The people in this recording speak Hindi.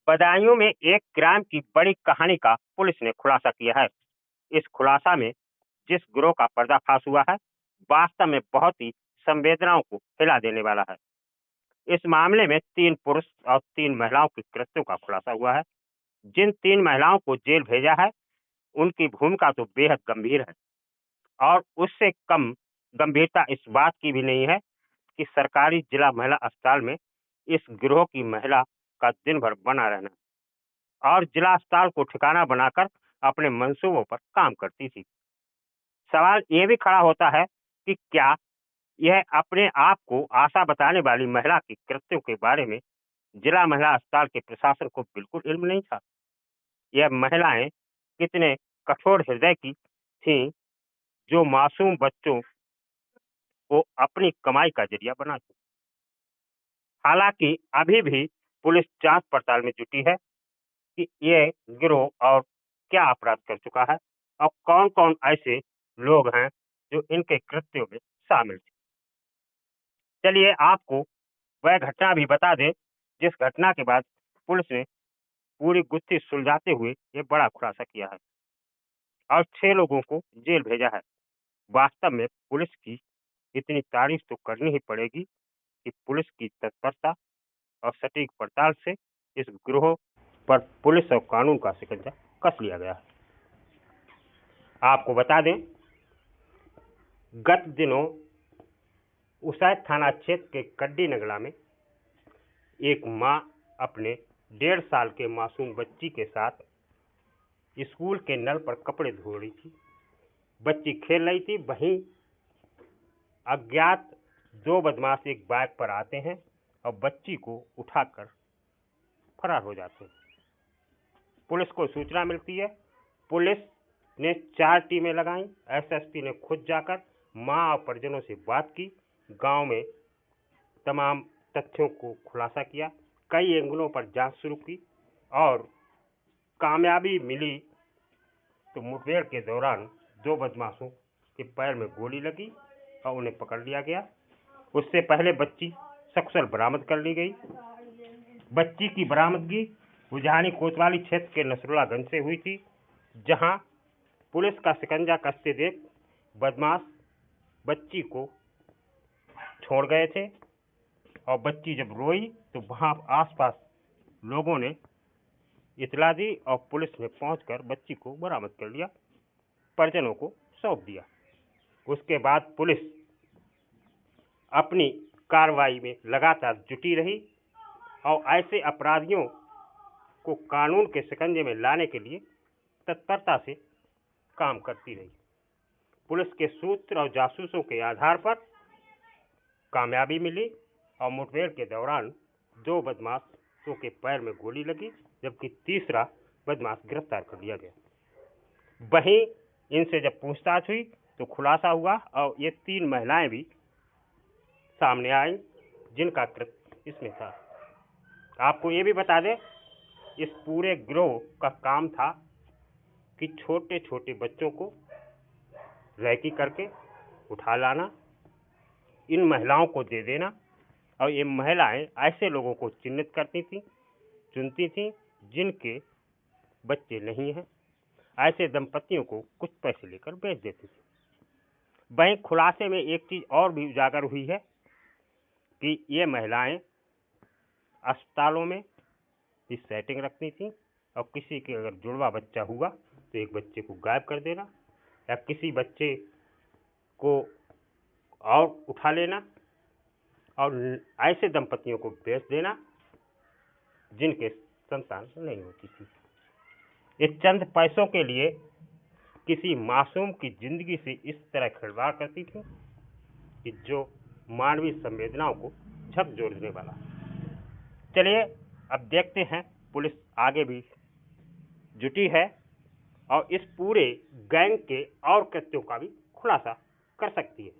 बदायूं में एक क्राइम की बड़ी कहानी का पुलिस ने खुलासा किया है। इस खुलासा में जिस गिरोह का पर्दाफाश हुआ है, वास्तव में बहुत ही संवेदनाओं को हिला देने वाला है। इस मामले में 3 पुरुष और 3 महिलाओं के कृत्यों का खुलासा हुआ है। जिन 3 महिलाओं को जेल भेजा है, उनकी भूमिका तो बेहद गंभीर है और उससे कम गंभीरता इस बात की भी नहीं है कि सरकारी जिला महिला अस्पताल में इस गिरोह की महिला का दिन भर बना रहना और जिला अस्पताल को ठिकाना बनाकर अपने मंसूबों पर काम करती थी। सवाल ये भी खड़ा होता है कि क्या यह अपने आप को आशा बताने वाली महिला के कृत्यों के बारे में जिला महिला अस्पताल के प्रशासन को बिल्कुल इल्म नहीं था। यह महिलाएं कितने कठोर हृदय की थीं, जो मासूम बच्चों को अपनी कमाई का जरिया बनाती। हालांकि अभी भी पुलिस जांच पड़ताल में जुटी है कि ये गिरोह और क्या अपराध कर चुका है और कौन-कौन ऐसे लोग हैं जो इनके कृत्यों में शामिल थे। चलिए आपको वह घटना भी बता दें जिस घटना के बाद पुलिस ने पूरी गुत्थी सुलझाते हुए ये बड़ा खुलासा किया है और 6 लोगों को जेल भेजा है। वास्तव में पुलिस की इतनी तारीफ तो करनी ही पड़ेगी कि पुलिस की तत्परता और सटीक पड़ताल से इस गिरोह पर पुलिस और कानून का शिकंजा कस लिया गया है। आपको बता दें, गत दिनों उसैद थाना क्षेत्र के कड्डी नगला में एक मां अपने 1.5 साल के मासूम बच्ची के साथ स्कूल के नल पर कपड़े धो रही थी। बच्ची खेल रही थी, वहीं अज्ञात 2 बदमाश एक बाइक पर आते हैं और बच्ची को उठाकर फरार हो जाते हैं। पुलिस को सूचना मिलती है। पुलिस ने 4 टीमें लगाई। एसएसपी ने खुद जाकर मां और परिजनों से बात की, गांव में तमाम तथ्यों को खुलासा किया, कई एंगलों पर जांच शुरू की और कामयाबी मिली तो मुठभेड़ के दौरान 2 बदमाशों के पैर में गोली लगी और उन्हें पकड़ लिया गया। उससे पहले बच्ची सकुशल बरामद कर ली गई। बच्ची की बरामदगी बुझानी कोतवाली क्षेत्र के नसरुल्लागंज से हुई थी, जहां पुलिस का शिकंजा कसते देख बदमाश बच्ची को छोड़ गए थे और बच्ची जब रोई तो वहां आसपास लोगों ने इतला दी और पुलिस ने पहुंचकर बच्ची को बरामद कर लिया, परिजनों को सौंप दिया। उसके बाद पुलिस अपनी कार्रवाई में लगातार जुटी रही और ऐसे अपराधियों को कानून के शिकंजे में लाने के लिए तत्परता से काम करती रही। पुलिस के सूत्र और जासूसों के आधार पर कामयाबी मिली और मुठभेड़ के दौरान 2 बदमाशों के पैर में गोली लगी, जबकि तीसरा बदमाश गिरफ्तार कर लिया गया। वहीं इनसे जब पूछताछ हुई तो खुलासा हुआ और ये 3 महिलाएं भी सामने आई जिनका कृत्य इसमें था। आपको ये भी बता दें, इस पूरे गिरोह का काम था कि छोटे छोटे बच्चों को रैकी करके उठा लाना, इन महिलाओं को दे देना और ये महिलाएं ऐसे लोगों को चिन्हित करती थी, चुनती थी जिनके बच्चे नहीं हैं। ऐसे दंपतियों को कुछ पैसे लेकर बेच देती थी। वहीं खुलासे में एक चीज और भी उजागर हुई है कि ये महिलाएं अस्पतालों में इस सेटिंग रखती थी और किसी के अगर जुड़वा बच्चा हुआ तो एक बच्चे को गायब कर देना या किसी बच्चे को और उठा लेना और ऐसे दंपतियों को बेच देना जिनके संतान नहीं होती थी। ये चंद पैसों के लिए किसी मासूम की जिंदगी से इस तरह खिलवाड़ करती थी कि जो मानवीय संवेदनाओं को झकझोर देने वाला। चलिए अब देखते हैं पुलिस आगे भी जुटी है और इस पूरे गैंग के और कृत्यों का भी खुलासा कर सकती है।